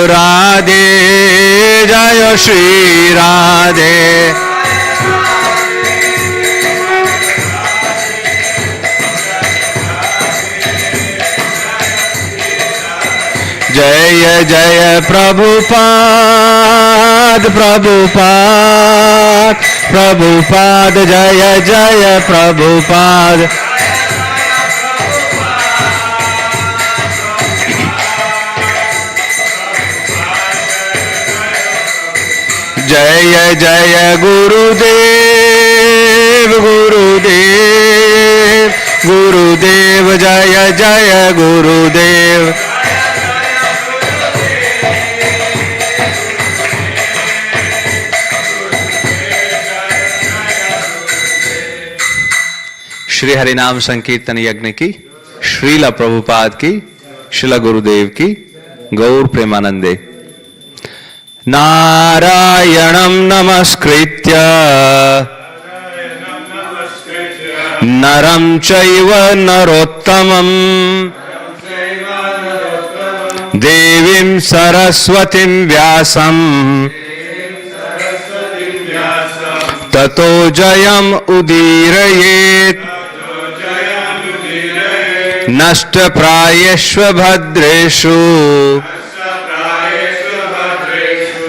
राधे जय श्री राधे जय जय प्रभुपाद प्रभुपाद प्रभुपाद जय जय प्रभुपाद जय जय गुरुदेव गुरुदेव गुरुदेव जय जय गुरुदेव श्री हरिनाम संकीर्तन यज्ञ की श्रीला प्रभुपाद की श्रीला गुरुदेव की गौर प्रेमानंदे नारायणं नमस्कृत्य नरं चैव नरोत्तमं देवीं सरस्वतीं व्यासं ततो जयम् उदीरयेत् नष्टप्रायेष्व भद्रेषु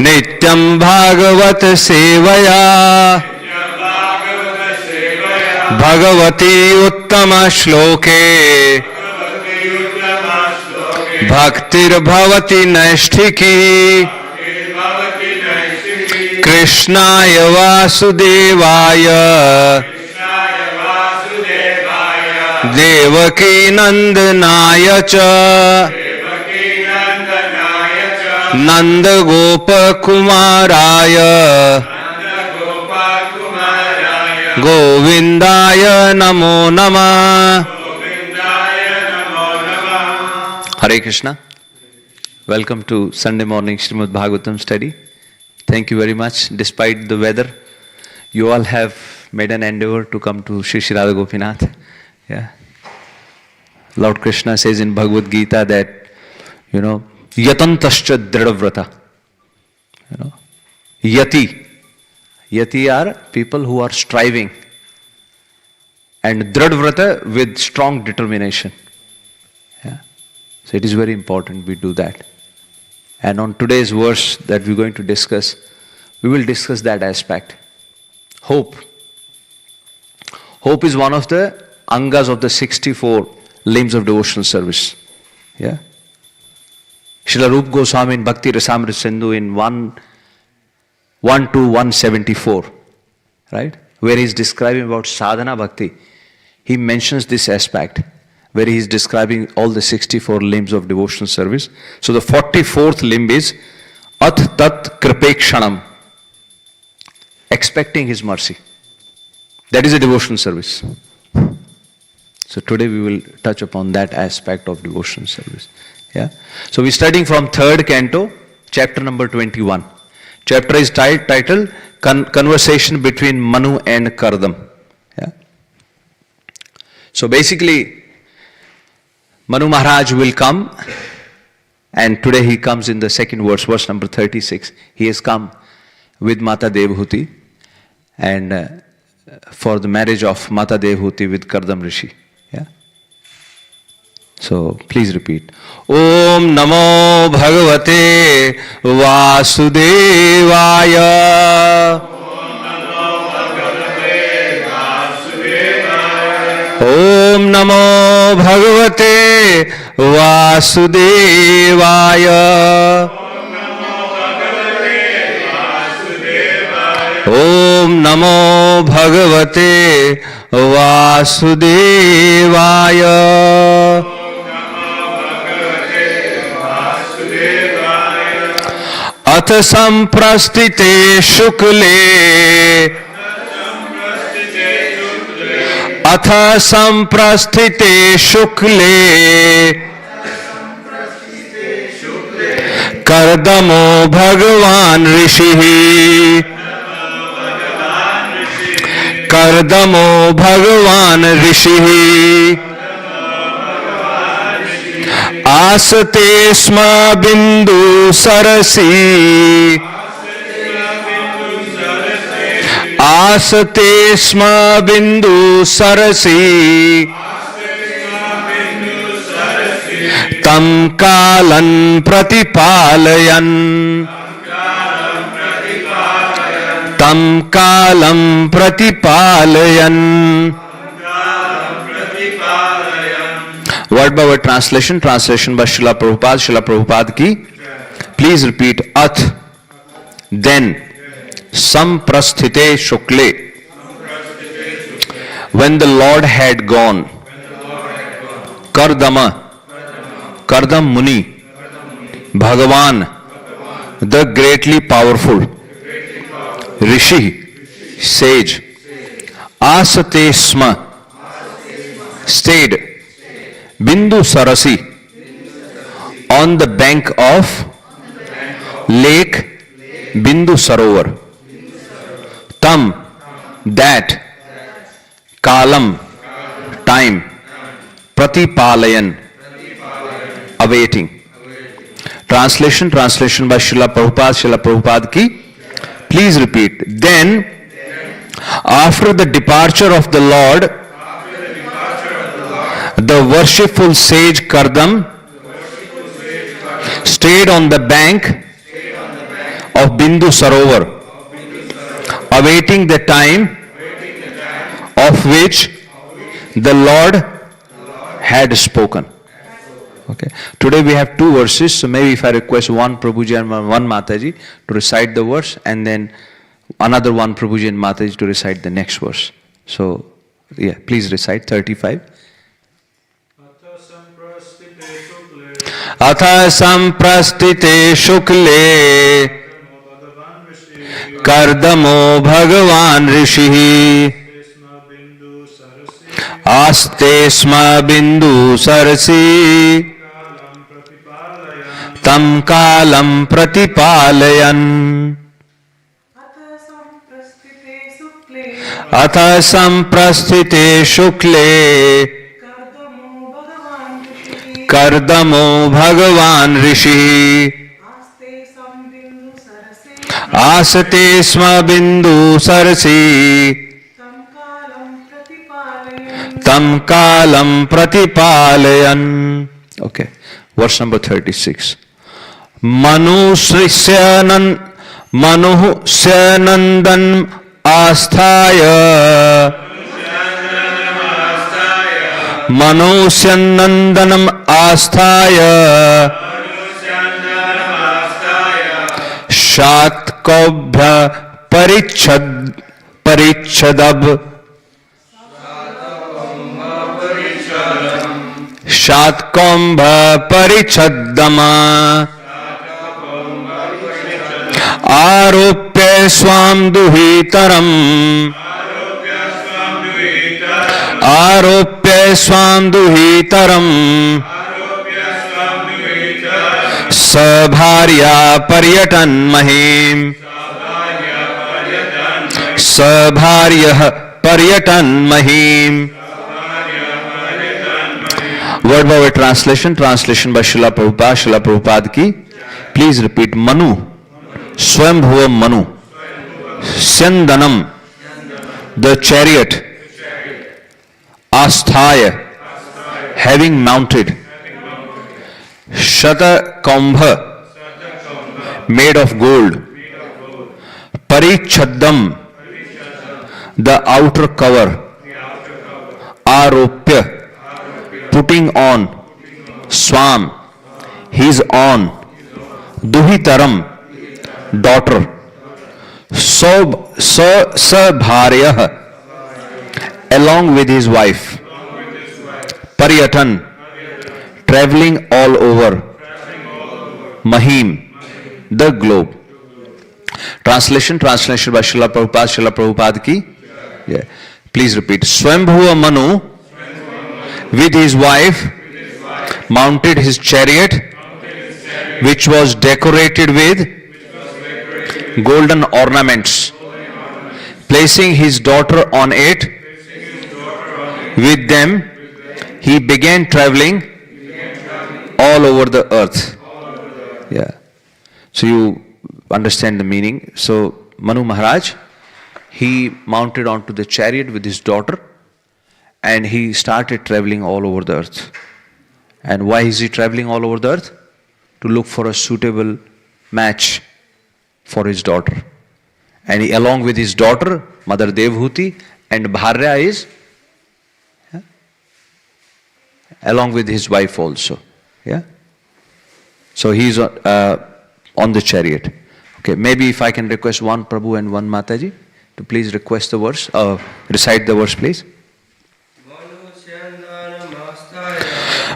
नित्यं भागवत सेवया भगवती उत्तम श्लोके भक्तिर्भवति नैष्ठिकी कृष्णाय वासुदेवाय देवकी नंदनाय च नंद गोपकुमाराय गोविंदाय नमो नमः Hare Krishna. Welcome to Sunday morning Srimad Bhagavatam study. Thank you very much. Despite the weather, you all have made an endeavor to come to Shri Shri Radha Gopinath. Yeah. Lord Krishna says in Bhagavad Gita that, yatantascha dridavrata. Yati. Yati are people who are striving. And dridavrata with strong determination. Yeah. So it is very important we do that. And on today's verse that we're going to discuss, we will discuss that aspect. Hope. Hope is one of the angas of the 64 limbs of devotional service. Yeah. Srila Rupa Goswami in Bhakti Rasamrita Sindhu in 1 to 174, right? Where he is describing about sadhana bhakti, he mentions this aspect where he is describing all the 64 limbs of devotional service. So the 44th limb is At Tat Kripekshanam, expecting his mercy. That is a devotional service. So today we will touch upon that aspect of devotional service. Yeah. So we're studying from 3rd canto, chapter number 21. Chapter is titled Conversation between Manu and Kardam. Yeah. So basically, Manu Maharaj will come, and today he comes in the second verse, verse number 36. He has come with Mata Devhuti and for the marriage of Mata Devhuti with Kardam Rishi. Yeah. So please repeat. Om Namo Bhagavate Vasudevaya. Om Namo Bhagavate Vasudevaya. Om Namo Bhagavate Vasudevaya. अथ संप्रस्थिते शुक्ले अथ संप्रस्थिते शुक्ले कर्दमो भगवान ऋषिः कर्दमो भगवान ऋषिः आसते स्म बिंदु Cersei आसते स्म बिंदु सरसी तं कालं प्रतिपालयन् तं कालं प्रतिपालयन्. Word by word translation by Srila Prabhupada ki. Please repeat. Ath, then, samprasthite shukle, when the Lord had gone, Kardam Muni, Bhagavan, the greatly powerful, Rishi, sage, Asate Sma, stayed, Bindu Sarasi, on the bank of lake Bindu Sarovar, Tam, that, Kalam, time, Pratipalayan, awaiting. Translation by Srila Prabhupada ki. Please repeat. Then, after the departure of the Lord, the worshipful sage Kardam stayed on the bank of Bindu Sarovar, awaiting the time of which the Lord had spoken. Okay. Today we have two verses, so maybe if I request one Prabhuji and one Mataji to recite the verse, and then another one Prabhuji and Mataji to recite the next verse. So, yeah, please recite 35. Atha samprastite shukle kardamo bhagavan rishihi aste sma bindu sarasi tam kalam pratipalayan. Atha samprasthite shukle kardamo bhagavan rishi aste sma bindu sarasi tam kalam pratipalayan. Okay, verse number 36. Manusyanandan asthaya Manusyanandanam asthaya Shatkobhya parichadab Shatkombha parichadama Aropya swam duhitaram Aropya swam duhitaram Sabharya paryatan mahim Sabharya paryatan mahim. Word by word translation by Srila Prabhupada ki. Please repeat. Manu, Swambhuva Manu, Syandanam, the chariot, Asthaya, having mounted, Shatakambha, made of gold, Parichadam, the outer cover, Aropya, putting on, Swam, his on, Duhitaram, daughter, Sabharya, along with his wife, Paryatan, traveling all over, Mahim, the globe. Translation by Srila Prabhupada ki. Yeah. Please repeat. Swambhuva Manu, with his wife, mounted his chariot, which was decorated with golden ornaments, placing his daughter on it. With them, he began traveling all over the earth. Yeah. So you understand the meaning. So Manu Maharaj, he mounted onto the chariot with his daughter and he started traveling all over the earth. And why is he traveling all over the earth? To look for a suitable match for his daughter. And he, along with his daughter, Mother Devhuti, and Bharya is along with his wife also. Yeah. So he is on the chariot. Okay. Maybe if I can request one Prabhu and one Mataji to please request the verse, recite the verse, please.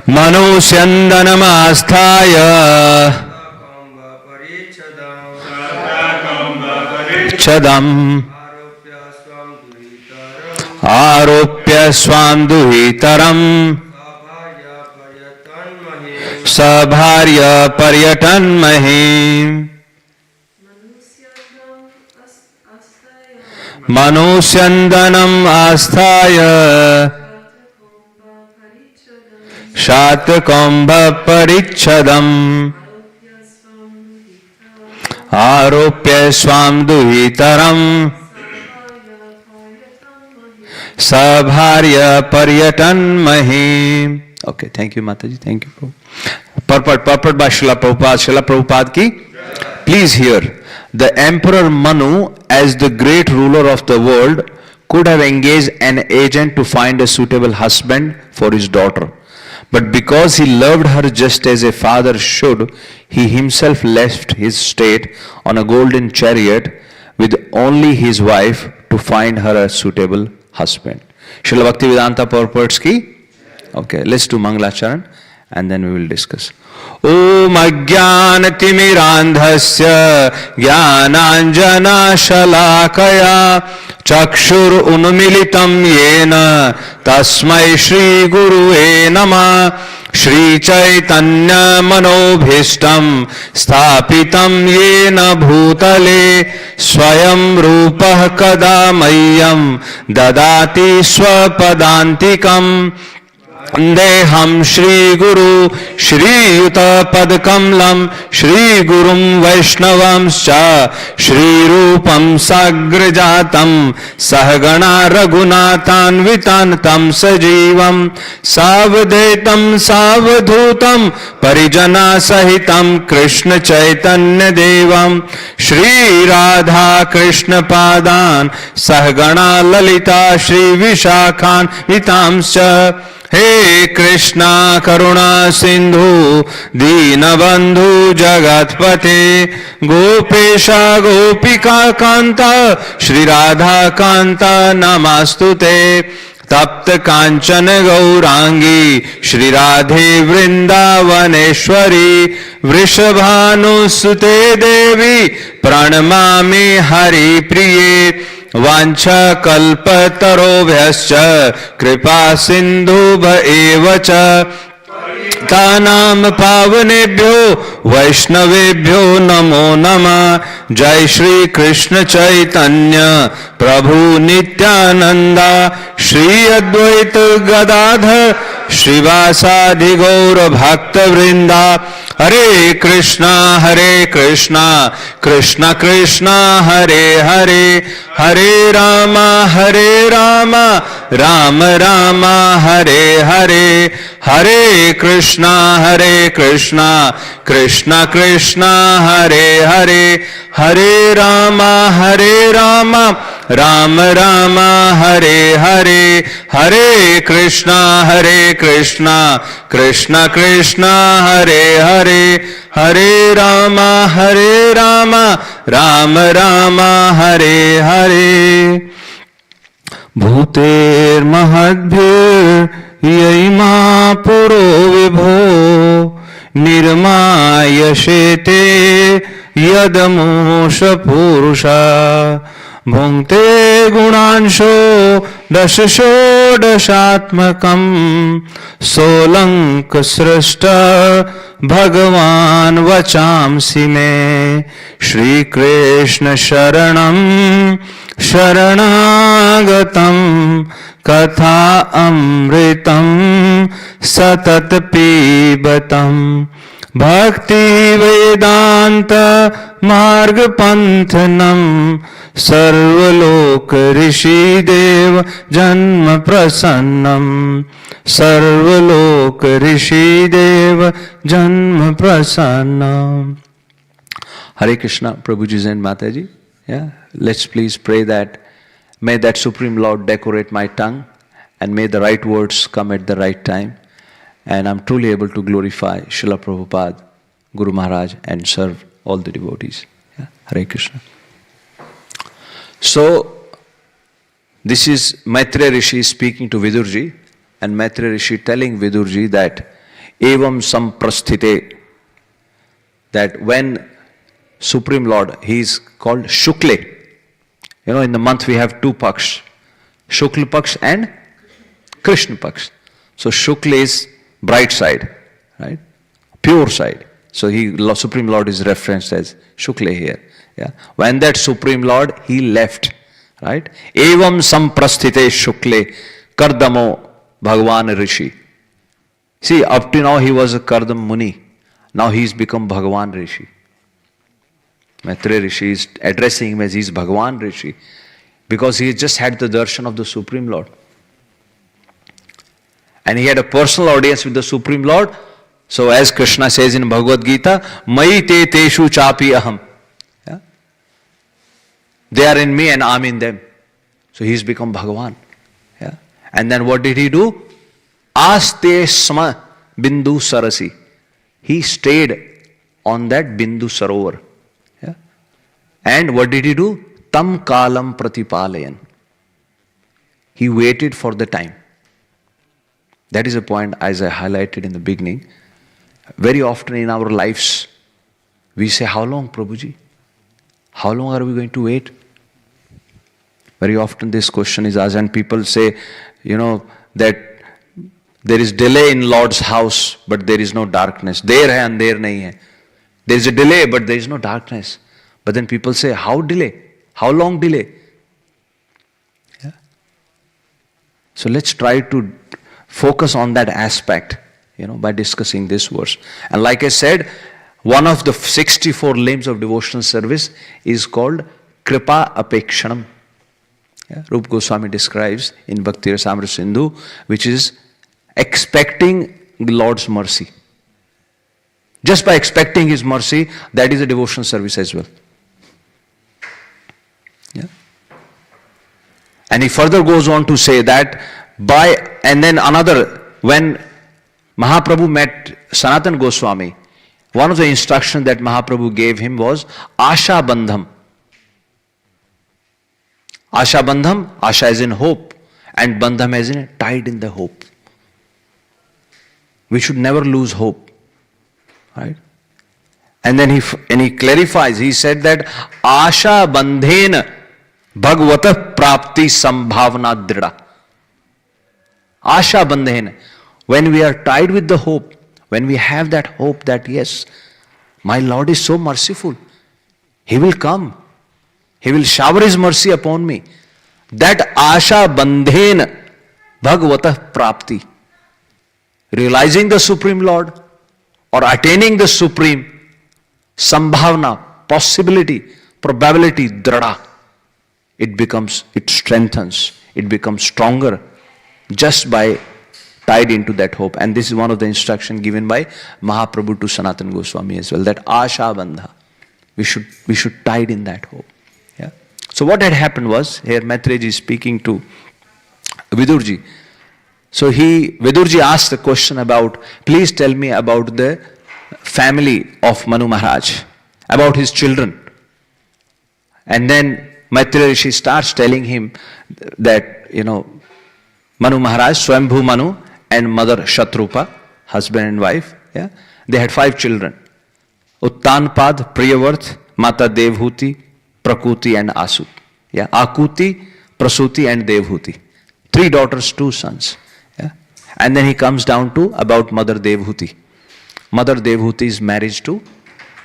Manu Syandanamastaya Chadam Aropya Swam Duhitaram Sabharya Paryatan Mahim Manusyandanam Asthaya Shatakambha Parichadam Aropya Swam Duhitaram Sabharya Paryatan Mahim. Okay, thank you Mataji, thank you. Purport by Srila Prabhupada. Srila Prabhupada ki. Please hear. The Emperor Manu, as the great ruler of the world, could have engaged an agent to find a suitable husband for his daughter. But because he loved her just as a father should, he himself left his state on a golden chariot with only his wife to find her a suitable husband. Srila Bhaktivedanta purports ki. Okay, let's do Mangalacharan and then we will discuss. Om Ajnanatimirandhasya Jnananjana Shalakaya Chakshur Unmilitam Yena Tasmai Shri Guruve Namah Shri Chaitanya Manobhishtam Sthapitam Yena Bhutale Swayam Rupah Kada Mayyam Dadati Swapadantikam Deham Shri Guru Shri Yuta Padkamlam Shri Gurum Vaishnavam Scha Shri Rupam Sagrajatam Sahagana Raghunathan Vitantam Sajivam Savadhetam Savadhutam Parijana Sahitam Krishna Chaitanya Devam Shri Radha Krishna Padan Sahagana Lalita Shri Vishakhan Vitam Scha He Krishna Karuna Sindhu Deenabandhu Jagatpate Gopesha Gopika Kanta Shri Radha Kanta Namastute Tapta Kanchana Gaurangi Shri Radhe Vrindavaneshwari Vrishabhanu Sute Devi Pranamami Hari Priye Vancha kalpatarobhyascha kripa sindhubha evacha Tanam pavanebhyo vaishnavebhyo namo nama Jai Shri Krishna Chaitanya Prabhu Nityananda Shri Advaita Gadadhar Shrivasadi Gaura Bhakta Vrinda Hare Krishna Krishna Krishna Hare Hare Hare Rama Rama Rama Hare Hare Hare Krishna Krishna Krishna Hare Hare Hare Rama Rama Rama Hare Hare Hare Krishna Krishna Krishna Hare Hare Hare Rama Rama Rama Hare Hare Bhuter Mahadbhir Yaima Puro Vibho Nirmaya Shete Yadamosha Purusha भुङ्क्ते गुणांशो दश षोडशात्मकम् सोऽलङ्कसृष्ट भगवान् वचांसि मे श्रीकृष्ण शरणं शरणागतं कथा अमृतं सतत पीबतं भक्ति वेदांत मार्ग पंथनम सर्वलोक ऋषि देव जन्म प्रसन्नम सर्वलोक ऋषि देव जन्म प्रसन्नम. Hare Krishna, Prabhuji and Mataji. Yeah, let's please pray that may that Supreme Lord decorate my tongue and may the right words come at the right time. And I'm truly able to glorify Srila Prabhupada, Guru Maharaj, and serve all the devotees. Yeah? Hare Krishna. So, this is Maitreya Rishi speaking to Vidurji, and Maitreya Rishi telling Vidurji that evam samprasthite, that when Supreme Lord, he is called Shukle. You know, in the month we have two Paksh, Shukla Paksh and Krishna Paksh. So Shukla is bright side, right? Pure side. So Supreme Lord is referenced as Shukla here. Yeah. When that Supreme Lord, he left, right? Evam samprasthite Shukle Kardamo Bhagavan Rishi. See, up to now he was a Kardam Muni. Now he's become Bhagavan Rishi. Maitreya Rishi is addressing him as he's Bhagavan Rishi because he just had the darshan of the Supreme Lord. And he had a personal audience with the Supreme Lord. So as Krishna says in Bhagavad Gita, Mai te teshu chapi aham. Yeah? They are in me and I'm in them. So he's become Bhagavan. Yeah? And then what did he do? Aste sma bindu sarasi. He stayed on that bindu sarovar. Yeah? And what did he do? Tam kalam pratipalayan. He waited for the time. That is a point, as I highlighted in the beginning. Very often in our lives, we say, how long, Prabhuji? How long are we going to wait? Very often this question is asked and people say, you know, that there is delay in Lord's house, but there is no darkness. Der hai, andher nahi hai. There is a delay, but there is no darkness. But then people say, how delay? How long delay? Yeah. So let's try to focus on that aspect, you know, by discussing this verse. And like I said, one of the 64 limbs of devotional service is called Kripa Apekshanam. Yeah? Rupa Goswami describes in Bhakti Rasamrita Sindhu, which is expecting the Lord's mercy. Just by expecting His mercy, that is a devotional service as well. Yeah? And he further goes on to say that and then another, when Mahaprabhu met Sanatana Goswami, one of the instructions that Mahaprabhu gave him was Asha Bandham. Asha Bandham, Asha as in hope, and Bandham as in tied in the hope. We should never lose hope. Right? And then he clarifies, he said that Asha Bandhen Bhagavata Prapti Sambhavna Drida. Asha Bandhen. When we are tied with the hope, when we have that hope that yes, my Lord is so merciful, He will come, He will shower His mercy upon me. That Asha Bandhen Bhagavata Prapti. Realizing the Supreme Lord or attaining the Supreme, Sambhavna, possibility, probability, drada. It strengthens, it becomes stronger just by tied into that hope. And this is one of the instructions given by Mahaprabhu to Sanatana Goswami as well, that Asha Bandha. We should tied in that hope. Yeah. So what had happened was, here Maitreya is speaking to Vidurji. So Vidurji asked the question about, please tell me about the family of Manu Maharaj, about his children. And then Maitreya Rishi starts telling him that, you know, Manu Maharaj, Swambhu Manu and mother Shatrupa, husband and wife, yeah, they had 5 children. Uttanpad, Priyavarth, Mata Devhuti, Prakuti and Asu. Yeah, Akuti, Prasuti and Devhuti. 3 daughters, 2 sons. Yeah. And then he comes down to about Mother Devhuti. Mother Devhuti is married to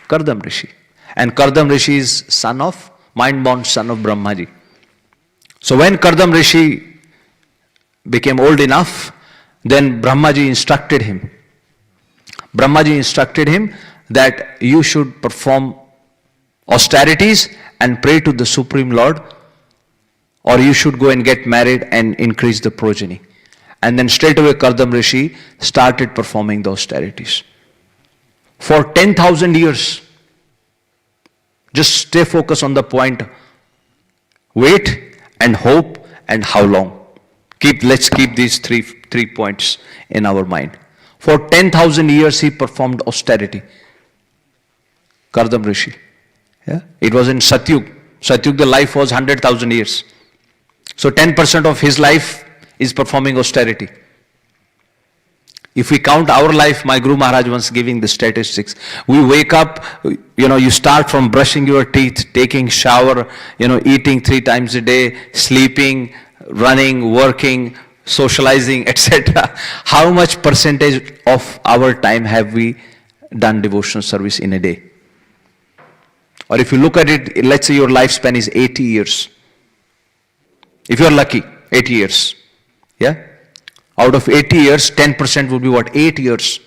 Kardam Rishi. And Kardam Rishi is mind-born son of Brahmaji. So when Kardam Rishi became old enough, then Brahmaji instructed him. Brahmaji instructed him that you should perform austerities and pray to the Supreme Lord, or you should go and get married and increase the progeny. And then straight away Kardam Rishi started performing the austerities. For 10,000 years, just stay focused on the point. Wait and hope and how long. Let's keep these three points in our mind. For 10,000 years he performed austerity. Kardam Rishi. Yeah? It was in Satyug. Satyug, the life was 100,000 years. So 10% of his life is performing austerity. If we count our life, my Guru Maharaj once giving the statistics, we wake up, you start from brushing your teeth, taking shower, eating 3 times a day, sleeping, running, working, socializing, etc. How much percentage of our time have we done devotional service in a day? Or if you look at it, let's say your lifespan is 80 years. If you're lucky, 80 years. Yeah? Out of 80 years, 10% would be what? 8 years.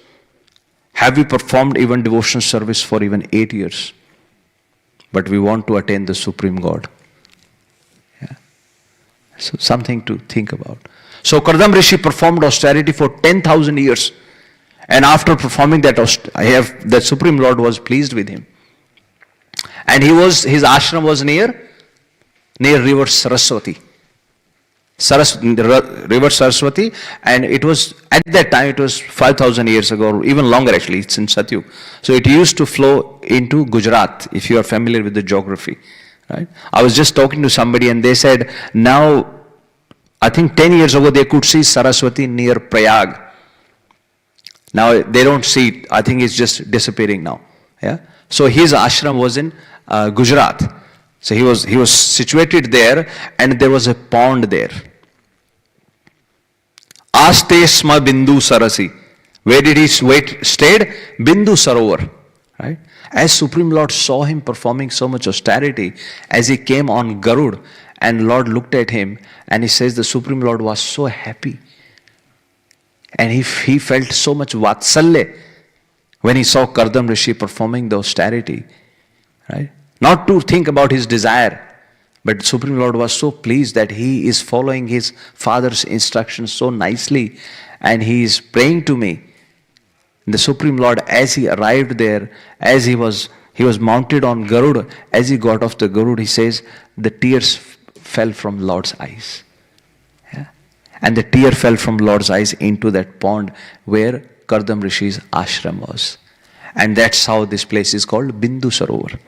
Have we performed even devotional service for even 8 years? But we want to attain the Supreme God. Yeah. So something to think about. So Kardam Rishi performed austerity for 10,000 years. And after performing that, the Supreme Lord was pleased with him. And his ashram was near river Saraswati. River Saraswati, and it was, at that time, it was 5,000 years ago, or even longer actually, it's in Satyug. So it used to flow into Gujarat, if you are familiar with the geography. Right? I was just talking to somebody and they said, now, I think 10 years ago, they could see Saraswati near Prayag. Now, they don't see it. I think it's just disappearing now. Yeah. So his ashram was in Gujarat. So he was situated there, and there was a pond there. Aste sma Bindu Sarasi. Where did he stayed? Bindu Sarovar. Right? As Supreme Lord saw him performing so much austerity, as he came on Garud, and Lord looked at him, and he says the Supreme Lord was so happy. And he felt so much vatsalya when he saw Kardam Rishi performing the austerity. Right? Not to think about his desire, but Supreme Lord was so pleased that he is following his father's instructions so nicely, and he is praying to me. The Supreme Lord, as he arrived there, as he was mounted on Garud, as he got off the Garud, he says, the tears fell from Lord's eyes. Yeah? And the tear fell from Lord's eyes into that pond where Kardam Rishi's ashram was. And that's how this place is called Bindu Sarovar.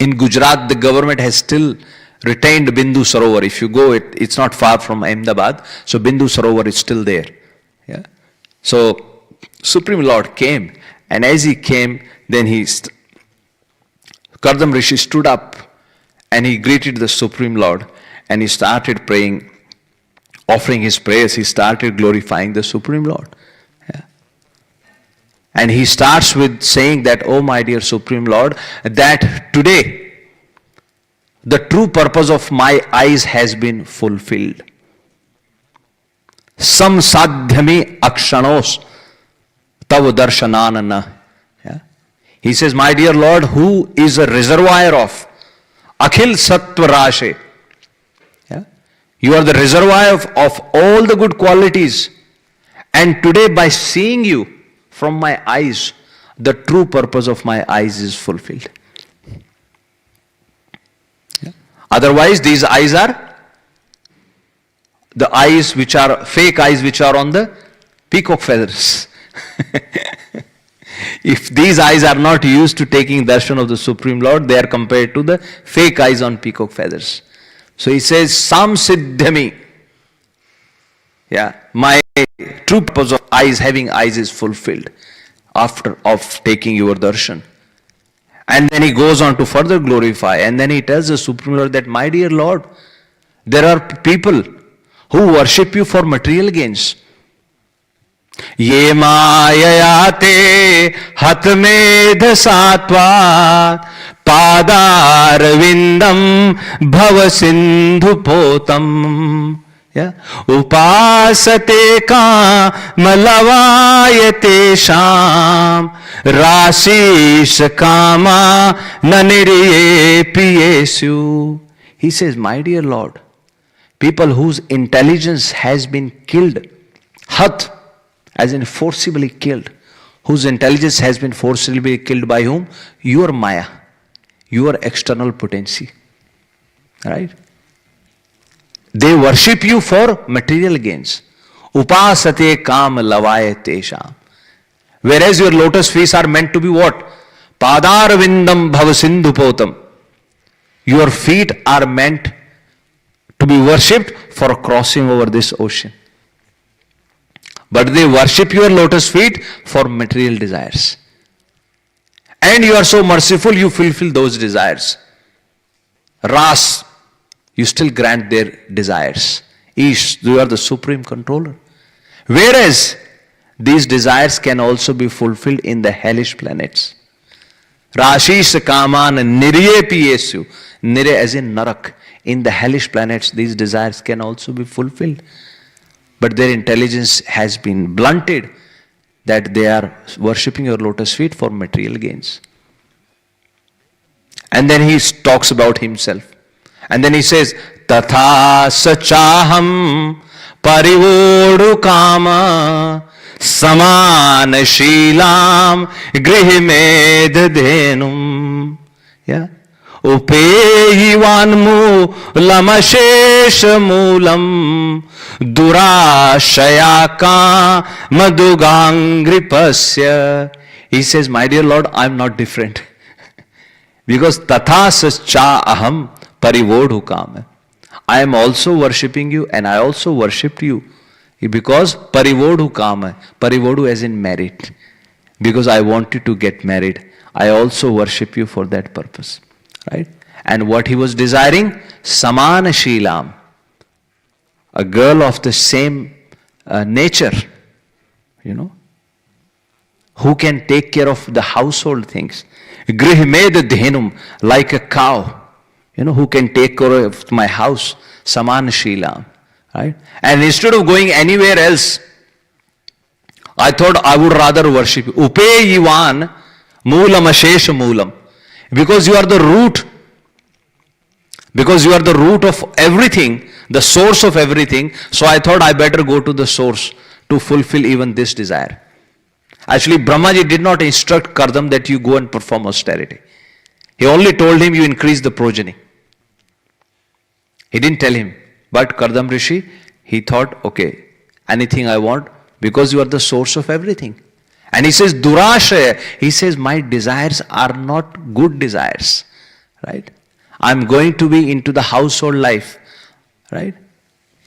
In Gujarat, the government has still retained Bindu Sarovar. If you go, it's not far from Ahmedabad. So Bindu Sarovar is still there. Yeah. So Supreme Lord came, and as he came, then Kardam Rishi stood up and he greeted the Supreme Lord, and he started praying, offering his prayers. He started glorifying the Supreme Lord. Yeah. And he starts with saying that, oh my dear Supreme Lord, that today the true purpose of my eyes has been fulfilled. Samsadhyami akshanos tav darshananana. Yeah. He says, my dear Lord, who is a reservoir of akhil sattva rashe. Yeah. You are the reservoir of all the good qualities. And today by seeing you from my eyes, the true purpose of my eyes is fulfilled. Yeah. Otherwise, these eyes are the eyes which are fake eyes, which are on the peacock feathers. If these eyes are not used to taking darshan of the Supreme Lord, they are compared to the fake eyes on peacock feathers. So he says, Sam Siddhami. Yeah, my true purpose of having eyes is fulfilled after of taking your darshan. And then he goes on to further glorify. And then he tells the Supreme Lord that, my dear Lord, there are people who worship you for material gains. Ye mayayate hatmedh satva padar vindam bhavasindhu potam. Yeah. Upasate ka malavayate sham rashish kama naniriye piyesu. He says, my dear Lord, people whose intelligence has been killed, hat, as in forcibly killed, whose intelligence has been forcibly killed by whom? Your maya, your external potency. Right? They worship you for material gains. Upasate kam lavayate sham. Whereas your lotus feet are meant to be what? Padar vindam bhavasindhu potam. Your feet are meant to be worshipped for crossing over this ocean. But they worship your lotus feet for material desires. And you are so merciful, you fulfill those desires. Ras, you still grant their desires. Ish, you are the supreme controller. Whereas these desires can also be fulfilled in the hellish planets. Rashish kaman nirye piyesu. Nire as in narak. In the hellish planets, these desires can also be fulfilled. But their intelligence has been blunted, that they are worshipping your lotus feet for material gains. And then he talks about himself. And then he says, Tatha sachaham parivodu kama samana shilam grihimed dhenum. Yeah. Upeyivan lamashesh moolam durashayaka madugangripasya. He says, my dear Lord, I am not different. Because tatha scha aham parivodhu kama. I am also worshipping you and I also worshipped you. Because parivodhu kama, parivodhu as in merit. Because I wanted to get married. I also worship you for that purpose. Right? And what he was desiring? Samana Shilam. A girl of the same nature. You know. Who can take care of the household things. Grihmed dhenum. Like a cow. You know, who can take care of my house. Samana Shilam. Right? And instead of going anywhere else, I thought I would rather worship you. Upe Yivan Moolam Ashesha Moolam. Because you are the root. Because you are the root of everything, the source of everything. So I thought I better go to the source to fulfill even this desire. Actually, Brahmaji did not instruct Kardam that you go and perform austerity. He only told him you increase the progeny. He didn't tell him. But Kardam Rishi, he thought, okay, anything I want, because you are the source of everything. And he says, Durashaya. He says, my desires are not good desires. Right? I'm going to be into the household life. Right?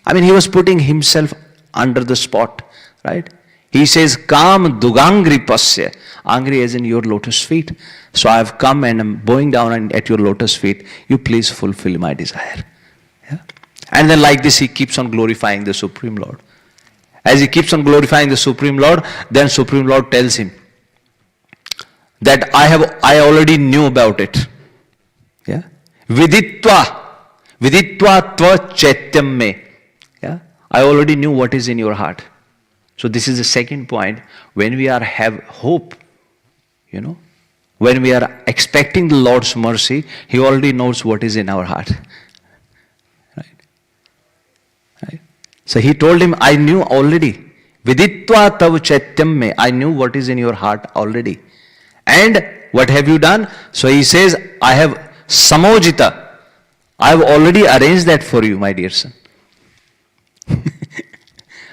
I mean, he was putting himself under the spot. Right? He says, Kam dugangri pasya. Angri as in your lotus feet. So I have come and I'm bowing down at your lotus feet. You please fulfill my desire. Yeah? And then like this, he keeps on glorifying the Supreme Lord. As he keeps on glorifying the Supreme Lord, then Supreme Lord tells him that I already knew about it. Yeah? Viditva tva chaityam me. Yeah? I already knew what is in your heart. So this is the second point. When we have hope, you know, when we are expecting the Lord's mercy, He already knows what is in our heart. Right? So he told him, I knew already. Viditva tav chaityam me. I knew what is in your heart already. And what have you done? So he says, I have samojita. I have already arranged that for you, my dear son.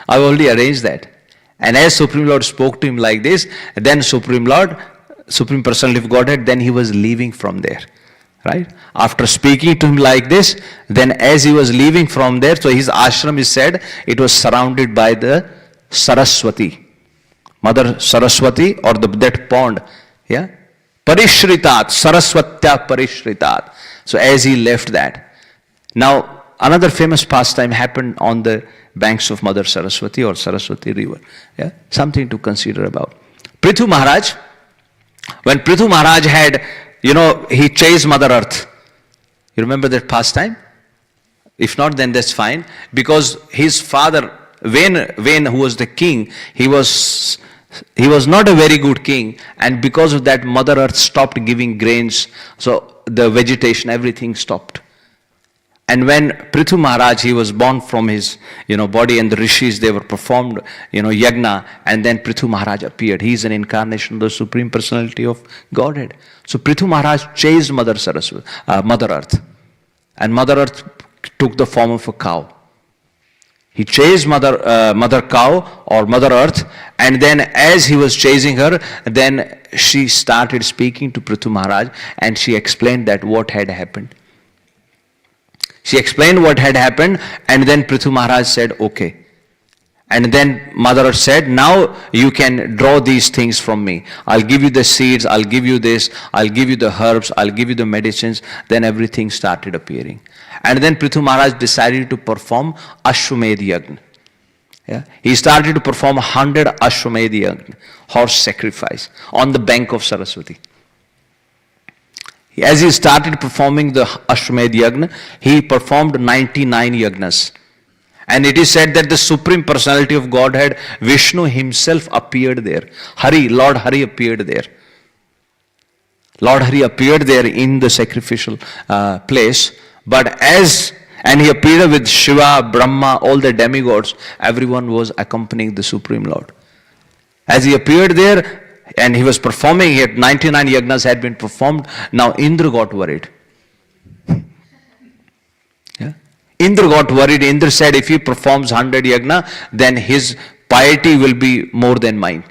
I have already arranged that. And as Supreme Lord spoke to him like this, then Supreme Lord, Supreme Personality of Godhead, then he was leaving from there. Right? After speaking to him like this, then as he was leaving from there, so his ashram is said, it was surrounded by the Saraswati. Mother Saraswati or that pond. Yeah? Parishritat, Saraswatya Parishritat. So as he left that. Now, another famous pastime happened on the banks of Mother Saraswati or Saraswati river. Yeah? Something to consider about. Prithu Maharaj, when Prithu Maharaj had, he chased Mother Earth. You remember that pastime? If not, then that's fine. Because his father, Venu, who was the king, he was not a very good king. And because of that, Mother Earth stopped giving grains. So the vegetation, everything stopped. And when Prithu Maharaj, he was born from his, body, and the rishis, they were performed, yagna, and then Prithu Maharaj appeared. He is an incarnation of the Supreme Personality of Godhead. So Prithu Maharaj chased Mother Earth. And Mother Earth took the form of a cow. He chased Mother Cow or Mother Earth, and then as he was chasing her, then she started speaking to Prithu Maharaj, and she explained that what had happened. She explained what had happened, and then Prithu Maharaj said, okay. And then Mother Earth said, now you can draw these things from me. I'll give you the seeds, I'll give you this, I'll give you the herbs, I'll give you the medicines. Then everything started appearing. And then Prithu Maharaj decided to perform Ashwamedh Yagna. Yeah? He started to perform 100 Ashwamedh Yagna, horse sacrifice, on the bank of Saraswati. As he started performing the Ashwamedh Yagna, he performed 99 Yagnas. And it is said that the Supreme Personality of Godhead, Vishnu himself appeared there. Lord Hari appeared there. Lord Hari appeared there in the sacrificial place. And he appeared with Shiva, Brahma, all the demigods. Everyone was accompanying the Supreme Lord. As he appeared there, and he was performing it, 99 yagnas had been performed. Now Indra got worried. Yeah? Indra got worried. Indra said, if he performs 100 yagna, then his piety will be more than mine.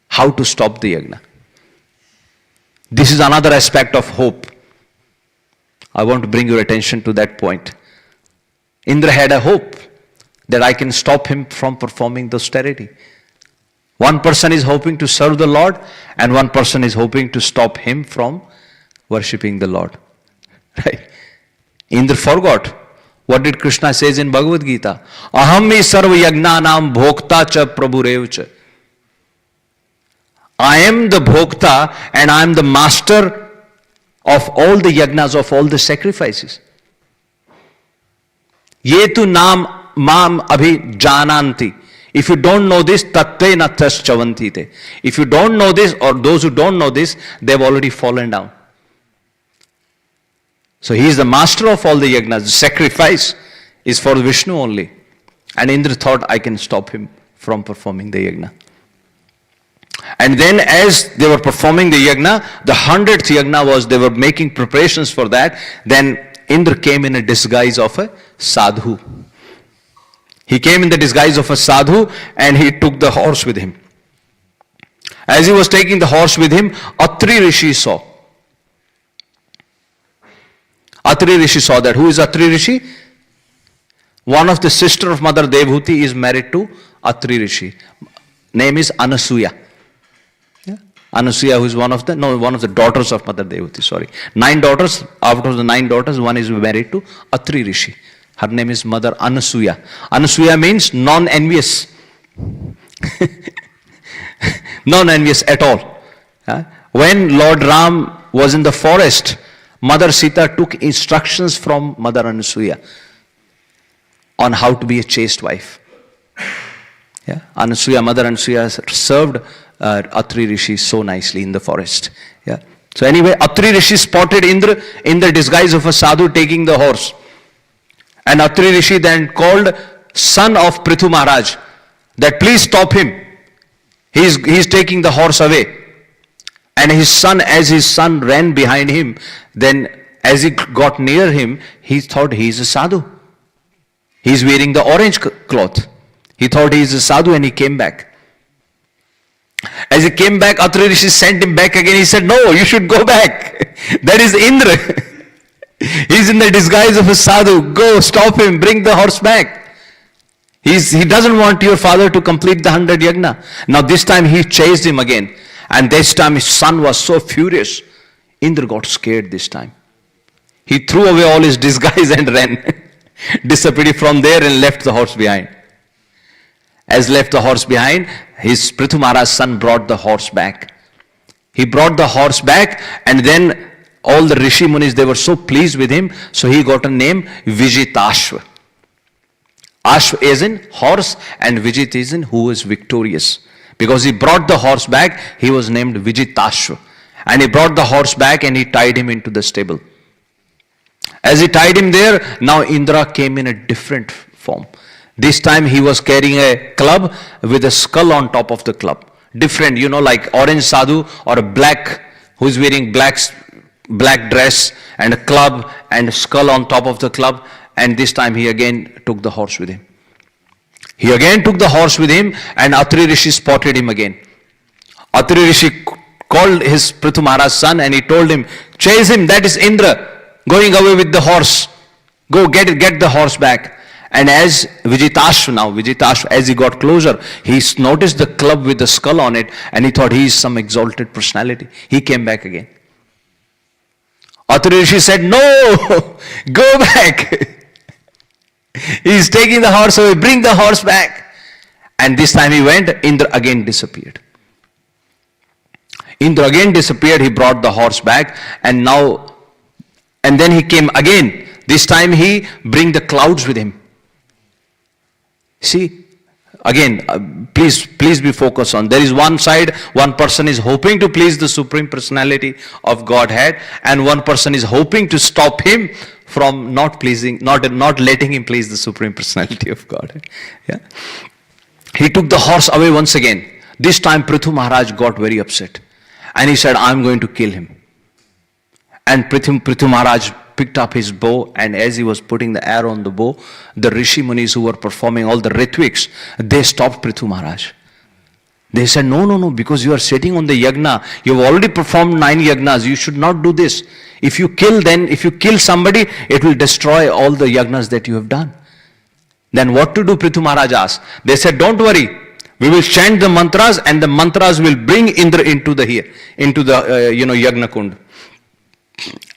How to stop the yagna? This is another aspect of hope. I want to bring your attention to that point. Indra had a hope that I can stop him from performing the austerity. One person is hoping to serve the Lord, and one person is hoping to stop him from worshipping the Lord. Right? Indra forgot. What did Krishna says in Bhagavad Gita? Aham sarva yagnanam bhokta cha prabhurev cha. I am the bhokta and I am the master of all the yagnas, of all the sacrifices. Ye tu nam mam abhi jananti. If you don't know this, tatte na tas chavanti te. If you don't know this, or those who don't know this, they've already fallen down. So he is the master of all the yagnas. The sacrifice is for Vishnu only. And Indra thought, I can stop him from performing the yagna. And then as they were performing the yagna, the 100th yagna was, they were making preparations for that. Then Indra came in a disguise of a sadhu. He came in the disguise of a sadhu, and he took the horse with him. As he was taking the horse with him, Atri Rishi saw. Atri Rishi saw that. Who is Atri Rishi? One of the sister of Mother Devhuti is married to Atri Rishi. Name is Anasuya. Yeah? Anasuya, who is one of the daughters of Mother Devhuti, sorry. 9 daughters, out of the 9 daughters, one is married to Atri Rishi. Her name is Mother Anasuya. Anasuya means non-envious. Non-envious at all. When Lord Ram was in the forest, Mother Sita took instructions from Mother Anasuya on how to be a chaste wife. Yeah? Mother Anasuya served Atri Rishi so nicely in the forest. Yeah? So anyway, Atri Rishi spotted Indra in the disguise of a sadhu taking the horse. And Atri Rishi then called son of Prithu Maharaj that please stop him. He's taking the horse away. And as his son ran behind him, then as he got near him, he thought he is a sadhu. He's wearing the orange cloth. He thought he is a sadhu, and he came back. As he came back, Atri Rishi sent him back again. He said, no, you should go back. That is Indra. He's in the disguise of a sadhu. Go, stop him, bring the horse back. He doesn't want your father to complete the 100 yagna. Now this time he chased him again. And this time his son was so furious. Indra got scared this time. He threw away all his disguise and ran. Disappeared from there and left the horse behind. As left the horse behind, his Prithu Maharaj's son brought the horse back. He brought the horse back, and then all the Rishi Munis, they were so pleased with him, so he got a name Vijitashva. Ashva is in horse and Vijit is in who is victorious. Because he brought the horse back, he was named Vijitashva. And he brought the horse back and he tied him into the stable. As he tied him there, now Indra came in a different form. This time he was carrying a club with a skull on top of the club. Different, like orange sadhu or a black, who is wearing black dress and a club and a skull on top of the club. And this time he again took the horse with him. He again took the horse with him, and Atri Rishi spotted him again. Atri Rishi called his Prithu Maharaj's son and he told him, chase him, that is Indra going away with the horse. Go get the horse back. And as Vijitashva, as he got closer, he noticed the club with the skull on it, and he thought he is some exalted personality. He came back again. Atri Rishi said, no, go back. He is taking the horse away, bring the horse back. And this time he went, Indra again disappeared. Indra again disappeared, he brought the horse back, and then he came again. This time he bring the clouds with him. See, again, please be focused on. There is one side, one person is hoping to please the Supreme Personality of Godhead, and one person is hoping to stop him from not letting him please the Supreme Personality of Godhead. Yeah. He took the horse away once again. This time Prithu Maharaj got very upset. And he said, I am going to kill him. And Prithu Maharaj picked up his bow, and as he was putting the arrow on the bow, the Rishi Munis who were performing all the ritviks, they stopped Prithu Maharaj. They said, no, because you are sitting on the yagna. You have already performed 9 yagnas. You should not do this. If you kill somebody, it will destroy all the yagnas that you have done. Then what to do, Prithu Maharaj asked. They said, don't worry. We will chant the mantras, and the mantras will bring Indra into the yagna kund.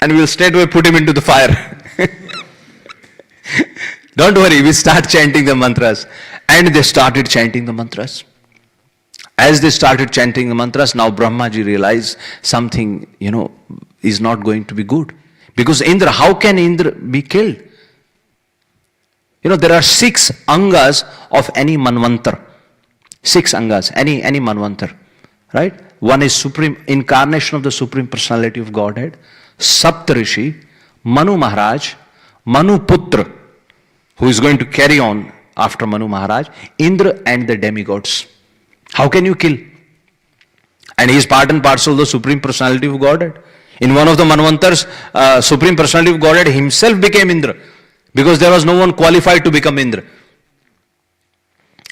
And we will straightaway put him into the fire. Don't worry, we start chanting the mantras. And they started chanting the mantras. As they started chanting the mantras, now Brahmaji realized something, is not going to be good. Because Indra, how can Indra be killed? There are 6 angas of any manvantar. 6 angas, any manvantar. Right? One is supreme incarnation of the Supreme Personality of Godhead. Saptarishi, Manu Maharaj, Manu Putra, who is going to carry on after Manu Maharaj, Indra and the demigods. How can you kill? And he is part and parcel of the Supreme Personality of Godhead. In one of the Manvantars, Supreme Personality of Godhead himself became Indra, because there was no one qualified to become Indra.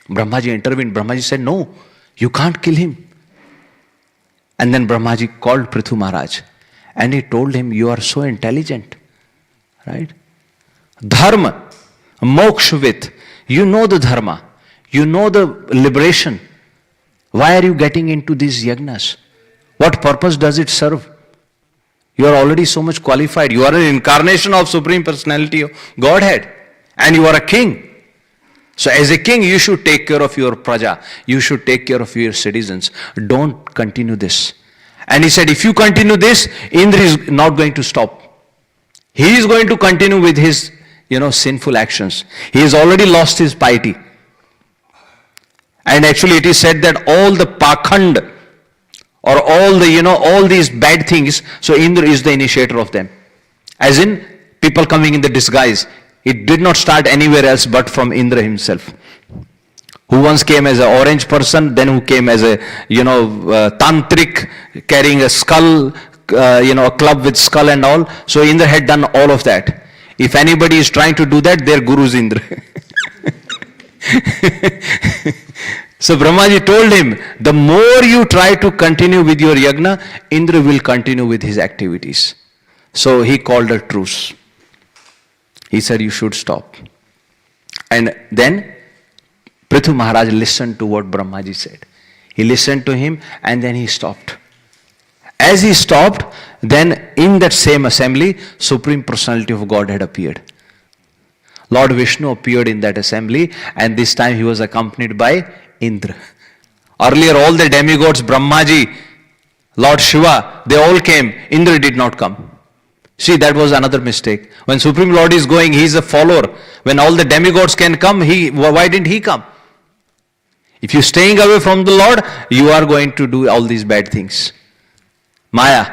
Brahmaji intervened. Brahmaji said, no, you can't kill him. And then Brahmaji called Prithu Maharaj. And he told him, you are so intelligent, right? Dharma, mokshvit, you know the dharma, you know the liberation. Why are you getting into these yagnas? What purpose does it serve? You are already so much qualified. You are an incarnation of Supreme Personality of Godhead. And you are a king. So as a king, you should take care of your praja. You should take care of your citizens. Don't continue this. And he said, if you continue this, Indra is not going to stop. He is going to continue with his, sinful actions. He has already lost his piety. And actually it is said that all the pakhand, or all these bad things, so Indra is the initiator of them. As in, people coming in the disguise. It did not start anywhere else but from Indra himself. Who once came as an orange person, then who came as a, tantric, carrying a skull, a club with skull and all. So Indra had done all of that. If anybody is trying to do that, their guru is Indra. So Brahmaji told him, the more you try to continue with your yagna, Indra will continue with his activities. So he called a truce. He said, you should stop. And then Prithu Maharaj listened to what Brahmaji said. He listened to him and then he stopped. As he stopped, then in that same assembly, Supreme Personality of God had appeared. Lord Vishnu appeared in that assembly, and this time he was accompanied by Indra. Earlier all the demigods, Brahmaji, Lord Shiva, they all came. Indra did not come. See, that was another mistake. When Supreme Lord is going, he is a follower. When all the demigods can come, why didn't he come? If you're staying away from the Lord, you are going to do all these bad things. Maya.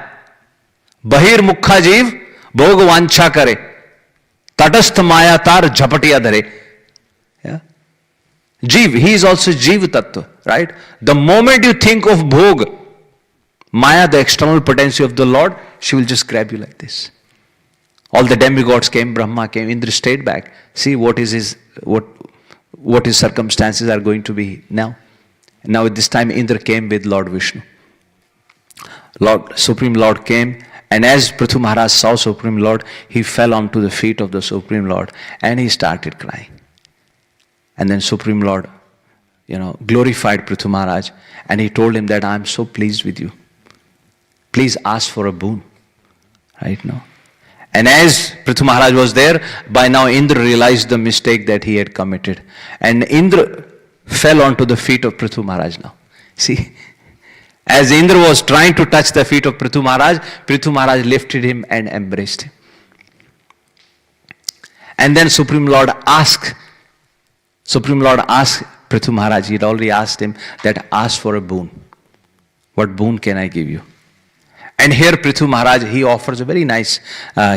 Bahir mukha jeev, bhog vancha kare. Tatastha maya tar jhapatiya dhare. Yeah. Jeev, he is also Jeev Tattva, right? The moment you think of bhog, Maya, the external potency of the Lord, she will just grab you like this. All the demigods came, Brahma came, Indra stayed back. See what his circumstances are going to be now. Now at this time Indra came with Lord Vishnu. Supreme Lord came, and as Prithu Maharaj saw Supreme Lord, he fell onto the feet of the Supreme Lord and he started crying. And then Supreme Lord, glorified Prithu Maharaj, and he told him that I am so pleased with you. Please ask for a boon. Right now. And as Prithu Maharaj was there, by now Indra realized the mistake that he had committed. And Indra fell onto the feet of Prithu Maharaj now. See, as Indra was trying to touch the feet of Prithu Maharaj lifted him and embraced him. And then Supreme Lord asked Prithu Maharaj, he had already asked him that ask for a boon. What boon can I give you? And here Prithu Maharaj, he offers a very nice,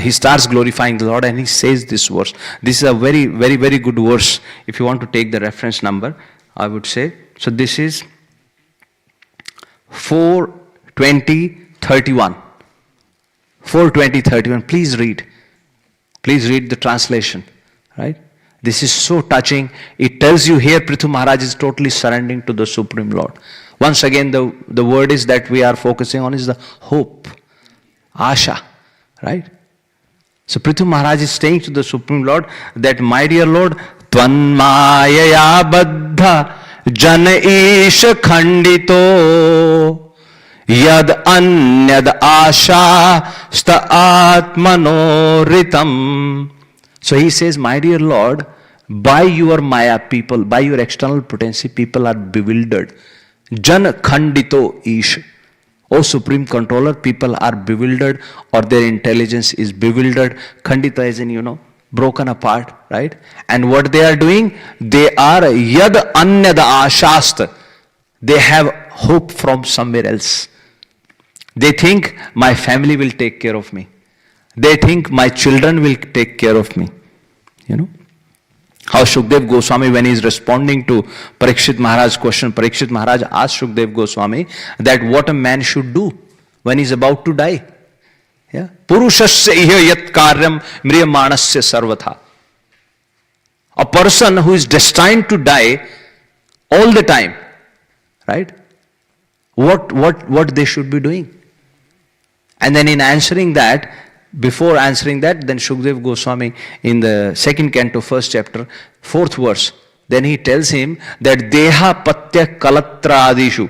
he starts glorifying the Lord and he says this verse. This is a very, very, very good verse. If you want to take the reference number, I would say. So this is 4:20:31. 4:20:31. Please read. Please read the translation. Right? This is so touching. It tells you here Prithu Maharaj is totally surrendering to the Supreme Lord. Once again, the word is that we are focusing on is the hope, asha, right? So Prithu Maharaj is saying to the Supreme Lord that, my dear Lord, Tvanmayaya baddha jan isha khandito yad anyad asha sta atmano ritam. So he says, my dear Lord, by your maya people, by your external potency, people are bewildered. Jan khandito ish. O Supreme Controller, people are bewildered or their intelligence is bewildered. Khandita is in, broken apart, right? And what they are doing? They are yad anyada ashast. They have hope from somewhere else. They think my family will take care of me. They think my children will take care of me. How Shukdev Goswami, when he is responding to Parikshit Maharaj's question, Parikshit Maharaj asked Shukdev Goswami that what a man should do when he is about to die. Yeah? Purushasya iha yat karyam mriyamanasya sarvatha. A person who is destined to die all the time, right? What they should be doing? And then in answering that, before answering that, then Shukdev Goswami in the second canto, first chapter, 4th verse, then he tells him that Deha Patya Kalatra Adishu.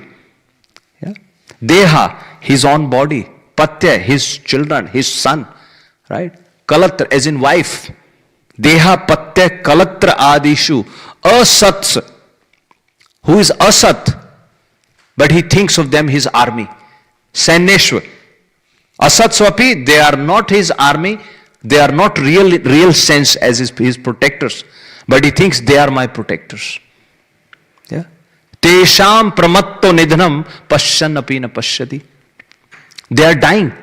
Yeah? Deha, his own body. Patya, his children, his son. Right? Kalatra, as in wife. Deha Patya Kalatra Adishu. Asats. Who is Asat? But he thinks of them his army. Saneshwar. Asatswapi, they are not his army, they are not real sense as his protectors, but he thinks they are my protectors. Yeah. Tesham pramatto nidhanam pashyan api na pashyati. They are dying.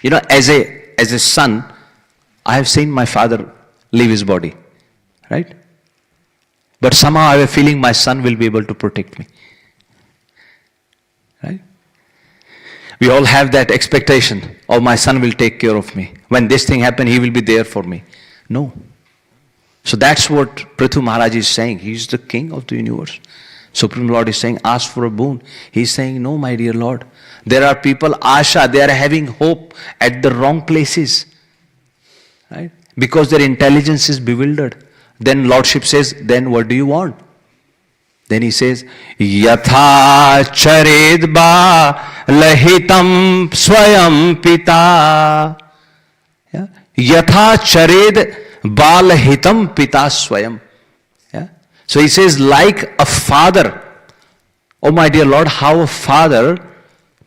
As a son, I have seen my father leave his body, right? But somehow I have a feeling my son will be able to protect me. Right? We all have that expectation, oh, my son will take care of me. When this thing happens, he will be there for me. No. So that's what Prithu Maharaj is saying. He is the king of the universe. Supreme Lord is saying, ask for a boon. He is saying, no, my dear Lord. There are people, asha, they are having hope at the wrong places. Right? Because their intelligence is bewildered. Then Lordship says, then what do you want? Then he says, Yatha chared ba lahitam swayam pita. Yeah? Yatha chared ba lahitam pita swayam. Yeah? So he says, like a father, oh my dear Lord, how a father,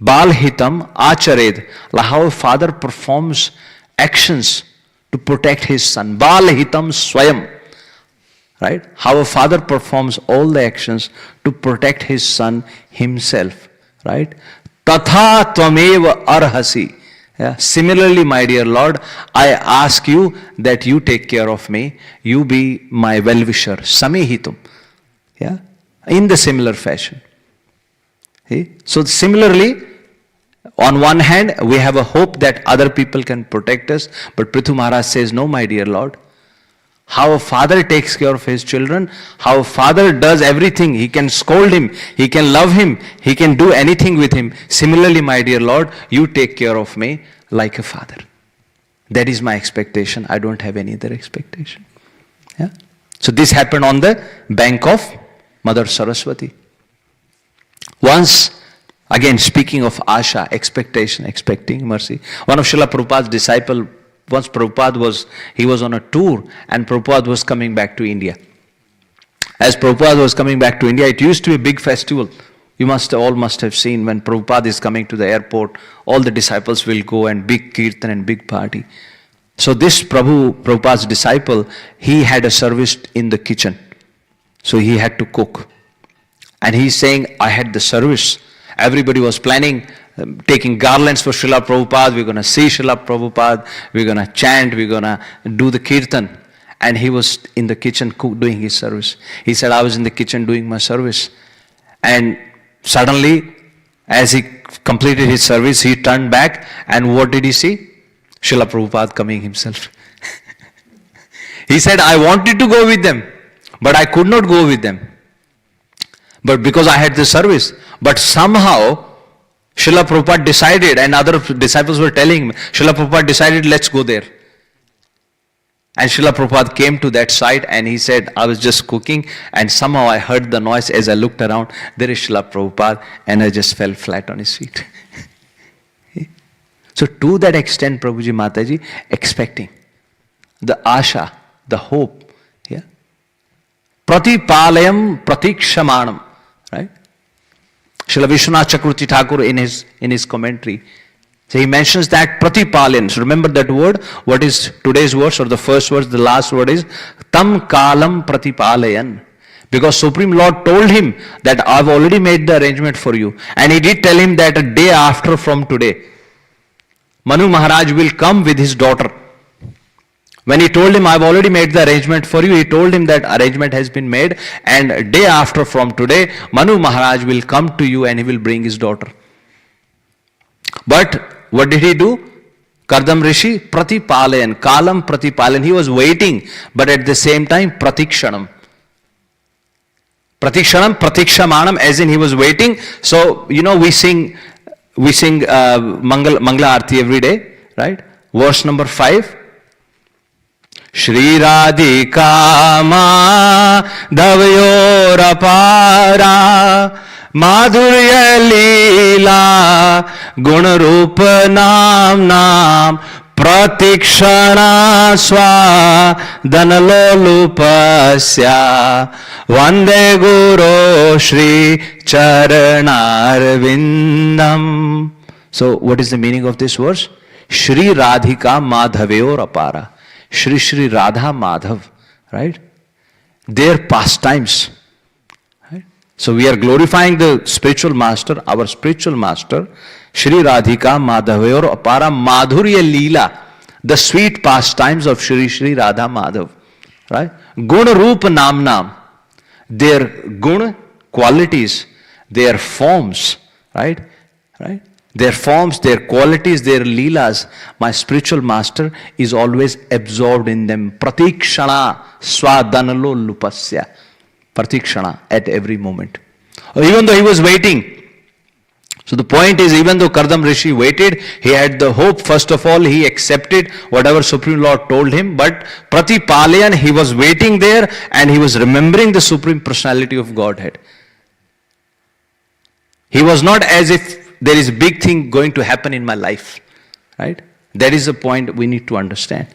bal hitam achared, how a father performs actions to protect his son. Bal hitam swayam. Right? How a father performs all the actions to protect his son himself. Right? Tatha tvameva arhasi. Yeah? Similarly, my dear Lord, I ask you that you take care of me. You be my well-wisher. Samihitum. Yeah? In the similar fashion. See? So similarly, on one hand, we have a hope that other people can protect us. But Prithu Maharaj says, no, my dear Lord. How a father takes care of his children, how a father does everything. He can scold him, he can love him, he can do anything with him. Similarly, my dear Lord, you take care of me like a father. That is my expectation. I don't have any other expectation. Yeah? So this happened on the bank of Mother Saraswati. Once, again speaking of Asha, expectation, expecting mercy, one of Srila Prabhupada's disciple, once Prabhupada was on a tour and Prabhupada was coming back to India. As Prabhupada was coming back to India, it used to be a big festival. You must have seen when Prabhupada is coming to the airport, all the disciples will go and big kirtan and big party. So this Prabhupada's disciple, he had a service in the kitchen. So he had to cook. And he's saying, I had the service. Everybody was planning, taking garlands for Srila Prabhupada, we're going to see Srila Prabhupada, we're going to chant, we're going to do the kirtan. And he was in the kitchen doing his service. He said, I was in the kitchen doing my service. And suddenly, as he completed his service, he turned back and what did he see? Srila Prabhupada coming himself. He said, I wanted to go with them, but I could not go with them. But because I had the service. But somehow, Srila Prabhupada decided, and other disciples were telling me, Srila Prabhupada decided, let's go there. And Srila Prabhupada came to that site and he said, I was just cooking and somehow I heard the noise. As I looked around, there is Srila Prabhupada, and I just fell flat on his feet. So to that extent, Prabhuji Mataji, expecting the asha, the hope. Yeah? Pratipalayam pratikshamanam. Right? Srila Vishwanath Chakravarti Thakur in his commentary, so he mentions that pratipalayan. So remember that word. What is today's verse or the first verse? The last word is tam kalam pratipalayan. Because Supreme Lord told him that I've already made the arrangement for you. And he did tell him that a day after from today, Manu Maharaj will come with his daughter. When he told him, I've already made the arrangement for you, he told him that arrangement has been made, and a day after from today, Manu Maharaj will come to you and he will bring his daughter. But what did he do? Kardam Rishi, pratipalayan, kalam pratipalayan. He was waiting, but at the same time, pratikshanam. Pratikshanam, pratikshamanam, as in he was waiting. So, we sing Mangala Arti every day, right? Verse number 5. Shri Radhika Madhavyor Apara Madhurya Leela Gunarup Nam Pratikshana Swa Dhanalolupasya Vande Guru Shri Charanarvindam. So what is the meaning of this verse? Shri Radhika Madhavyor Apara. Shri Shri Radha Madhav, right? Their pastimes. Right? So we are glorifying the spiritual master, our spiritual master, Shri Radhika Madhavyor Apara Madhurya Leela, the sweet pastimes of Shri Shri Radha Madhav. Right? Guna Rupa Nam. Their guna, qualities, their forms, right? Right? Their forms, their qualities, their leelas, my spiritual master is always absorbed in them. Pratikshana swadanalo lupasya. Pratikshana, at every moment. Even though he was waiting So the point is, even though Kardam Rishi waited, he had the hope. First of all, he accepted whatever Supreme Lord told him. But Pratipalayan, he was waiting there and he was remembering the Supreme Personality of Godhead. He was not as if there is a big thing going to happen in my life. Right? That is the point we need to understand.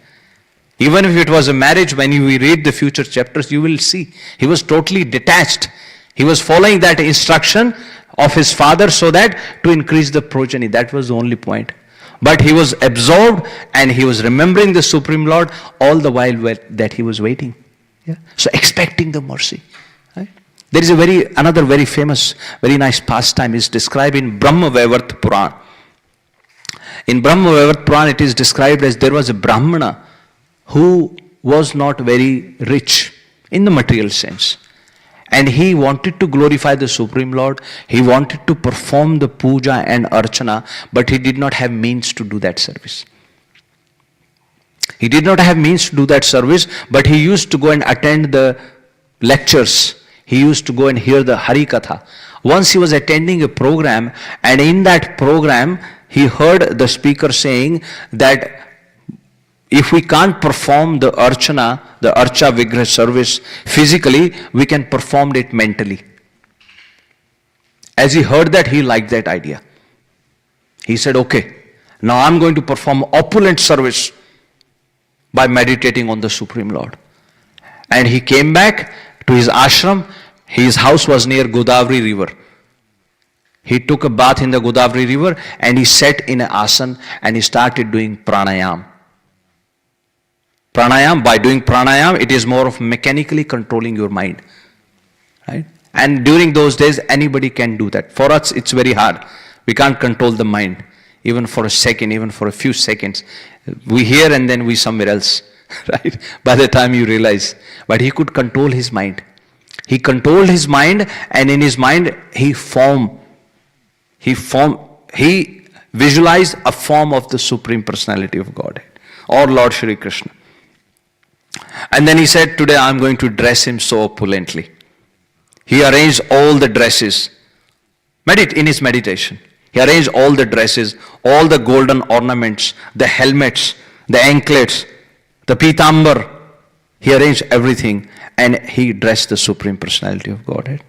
Even if it was a marriage, when you read the future chapters, you will see he was totally detached. He was following that instruction of his father so that to increase the progeny. That was the only point. But he was absorbed and he was remembering the Supreme Lord all the while that he was waiting. Yeah? So expecting the mercy. Right? There is another very famous, very nice pastime is described in Brahma Vaivarta Purana. In Brahma Vaivarta Purana it is described as there was a Brahmana who was not very rich in the material sense. And he wanted to glorify the Supreme Lord. He wanted to perform the puja and archana, but he did not have means to do that service. He did not have means to do that service, but he used to go and attend the lectures. He used to go and hear the Hari Katha. Once he was attending a program, and in that program, he heard the speaker saying that if we can't perform the archana, the archa vigraha service physically, we can perform it mentally. As he heard that, he liked that idea. He said, okay, now I'm going to perform opulent service by meditating on the Supreme Lord. And he came back to his ashram. His house was near Godavari river. He took a bath in the Godavari river and he sat in an asana and he started doing pranayam. Pranayam, by doing pranayam, it is more of mechanically controlling your mind. Right? And during those days, anybody can do that. For us, it's very hard. We can't control the mind, even for a second, even for a few seconds. We hear and then we somewhere else. Right? By the time you realize. But he could control his mind. He controlled his mind, and in his mind, he visualized a form of the Supreme Personality of Godhead, or Lord Shri Krishna. And then he said, today I'm going to dress him so opulently. He arranged all the dresses. In his meditation. He arranged all the dresses, all the golden ornaments, the helmets, the anklets, the pitambar. He arranged everything and he dressed the Supreme Personality of Godhead.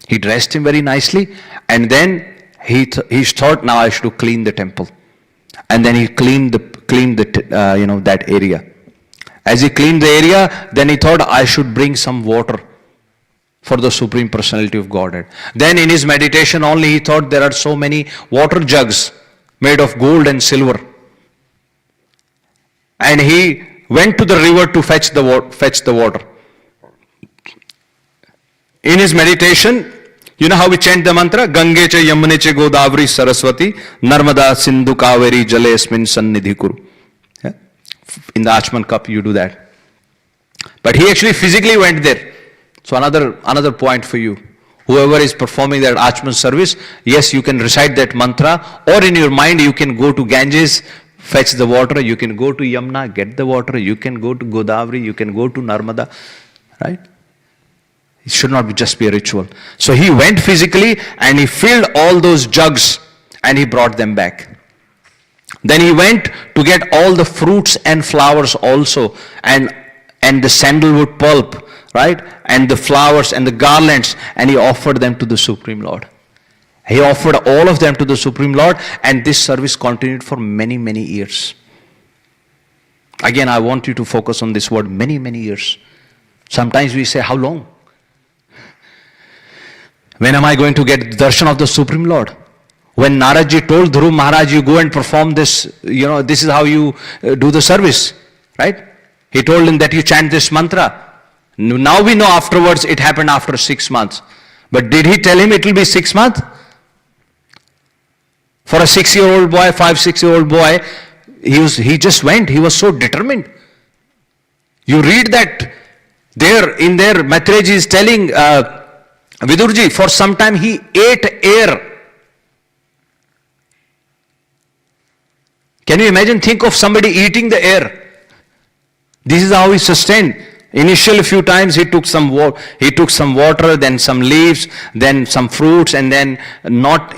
He dressed him very nicely, and then he thought, now I should clean the temple. And then he cleaned that area. As he cleaned the area, then he thought, I should bring some water for the Supreme Personality of Godhead. Then in his meditation only, he thought there are so many water jugs made of gold and silver. And he went to the river to fetch the water. In his meditation, you know how we chant the mantra? Gange che Yamune che Godavari Saraswati Narmada Sindhu Kaveri Jale Asmin Sannidhi Kuru. In the Achman cup, you do that. But he actually physically went there. So another point for you. Whoever is performing that Achman service, yes, you can recite that mantra, or in your mind you can go to Ganges, fetch the water. You can go to Yamuna, get the water. You can go to Godavari. You can go to Narmada. Right? It should not just be a ritual. So he went physically and he filled all those jugs and he brought them back. Then he went to get all the fruits and flowers also, and the sandalwood pulp, right? And the flowers and the garlands, and he offered them to the Supreme Lord. He offered all of them to the Supreme Lord, and this service continued for many, many years. Again, I want you to focus on this word, many, many years. Sometimes we say, how long? When am I going to get the darshan of the Supreme Lord? When Naradji told Dhruv Maharaj, you go and perform this, this is how you do the service, right? He told him that you chant this mantra. Now we know afterwards it happened after 6 months. But did he tell him it will be 6 months? For a 6-year-old boy, 5-6-year-old boy, he just went. He was so determined. You read that there in there, Maitreji is telling Vidurji, for some time he ate air. Can you imagine? Think of somebody eating the air. This is how he sustained. Initial few times he took some water, then some leaves, then some fruits, and then not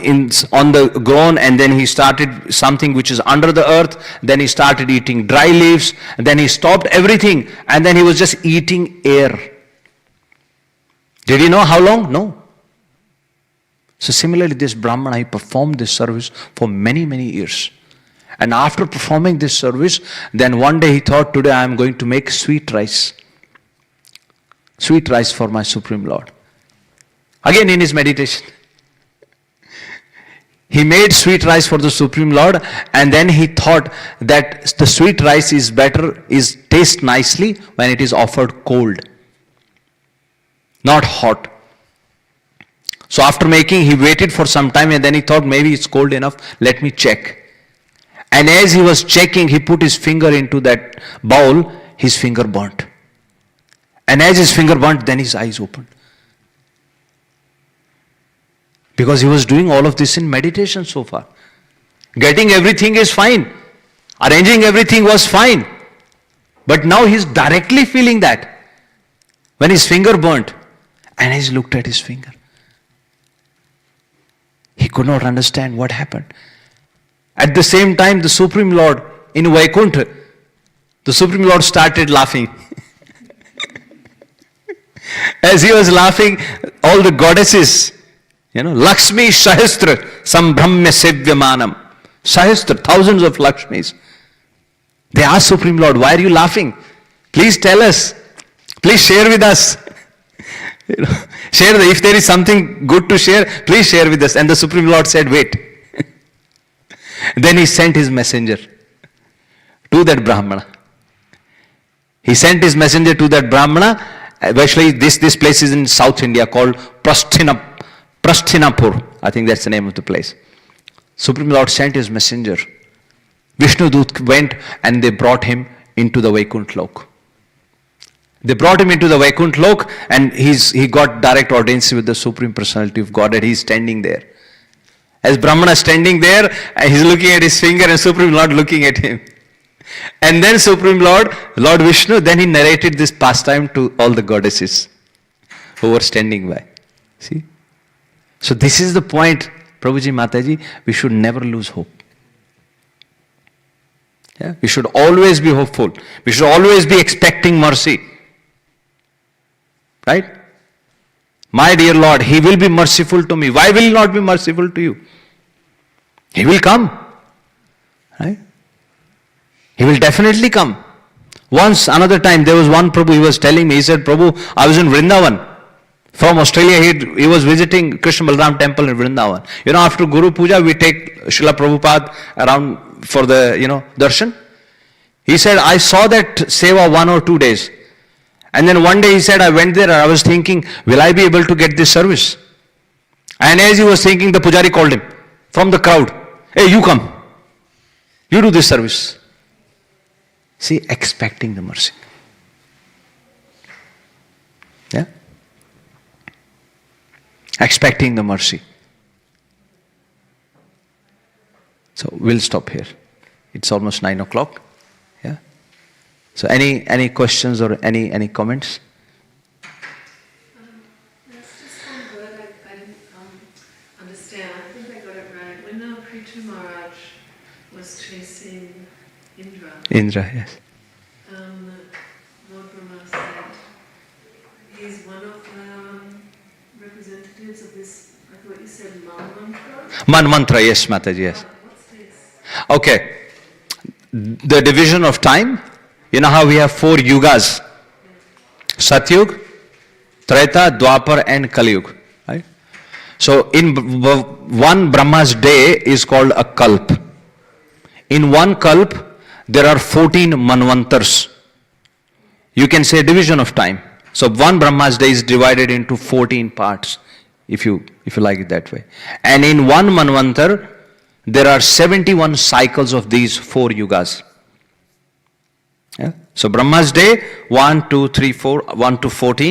on the ground, and then he started something which is under the earth. Then he started eating dry leaves, and then he stopped everything, and then he was just eating air. Did he know how long? No. So similarly, this Brahmana, he performed this service for many, many years. And after performing this service, then one day he thought, today I am going to make sweet rice. Sweet rice for my Supreme Lord. Again in his meditation. He made sweet rice for the Supreme Lord, and then he thought that the sweet rice is better, tastes nicely when it is offered cold, not hot. So after making, he waited for some time, and then he thought maybe it's cold enough, let me check. And as he was checking, he put his finger into that bowl, his finger burnt. And as his finger burnt, then his eyes opened. Because he was doing all of this in meditation so far. Getting everything is fine. Arranging everything was fine. But now he's directly feeling that. When his finger burnt, and he looked at his finger. He could not understand what happened. At the same time, the Supreme Lord in Vaikuntha, the Supreme Lord started laughing. As he was laughing, all the goddesses, Lakshmi Sahastra Sambramya Sevyamanam. Sahastra, thousands of Lakshmis. They asked Supreme Lord, why are you laughing? Please tell us. Please share with us. If there is something good to share, please share with us. And the Supreme Lord said, wait. Then he sent his messenger to that Brahmana. He sent his messenger to that Brahmana. Actually, this place is in South India called Prasthinapur. I think that's the name of the place. Supreme Lord sent his messenger. Vishnu Dut went and they brought him into the Vaikuntha Lok. They brought him into the Vaikuntha Lok, and he got direct audience with the Supreme Personality of Godhead. He's standing there. As Brahmana standing there, he's looking at his finger, and Supreme Lord looking at him. And then Supreme Lord, Lord Vishnu, then he narrated this pastime to all the goddesses who were standing by. See? So this is the point, Prabhuji, Mataji, we should never lose hope. Yeah? We should always be hopeful. We should always be expecting mercy. Right? My dear Lord, He will be merciful to me. Why will He not be merciful to you? He will come. Right? He will definitely come. Once, another time, there was one Prabhu, he was telling me, he said, Prabhu, I was in Vrindavan. From Australia, he was visiting Krishna Balram temple in Vrindavan. After Guru Puja, we take Srila Prabhupada around for the, darshan. He said, I saw that seva 1 or 2 days. And then one day he said, I went there and I was thinking, will I be able to get this service? And as he was thinking, the pujari called him from the crowd. Hey, you come. You do this service. See, expecting the mercy. Yeah? Expecting the mercy. So we'll stop here. It's almost 9 o'clock. Yeah? So any questions or any comments? That's just one word I didn't understand. I think I got it right. When Prithu Maharaj was chasing Indra, yes. Lord Brahma said he's one of the representatives of this, I thought you said Man Mantra, yes, Mataji, yes. What's this? Okay. The division of time, you know how we have 4 yugas. Satyug, Treta, Dwapar and Kaliyug. Right? So in one Brahma's day is called a kalp. In one kalp, there are 14 manvantars. You can say division of time. So one Brahma's day is divided into 14 parts, if you like it that way. And in one manvantar, there are 71 cycles of these 4 yugas. Yeah? So Brahma's day, 1, 2, 3, 4, 1 to 14.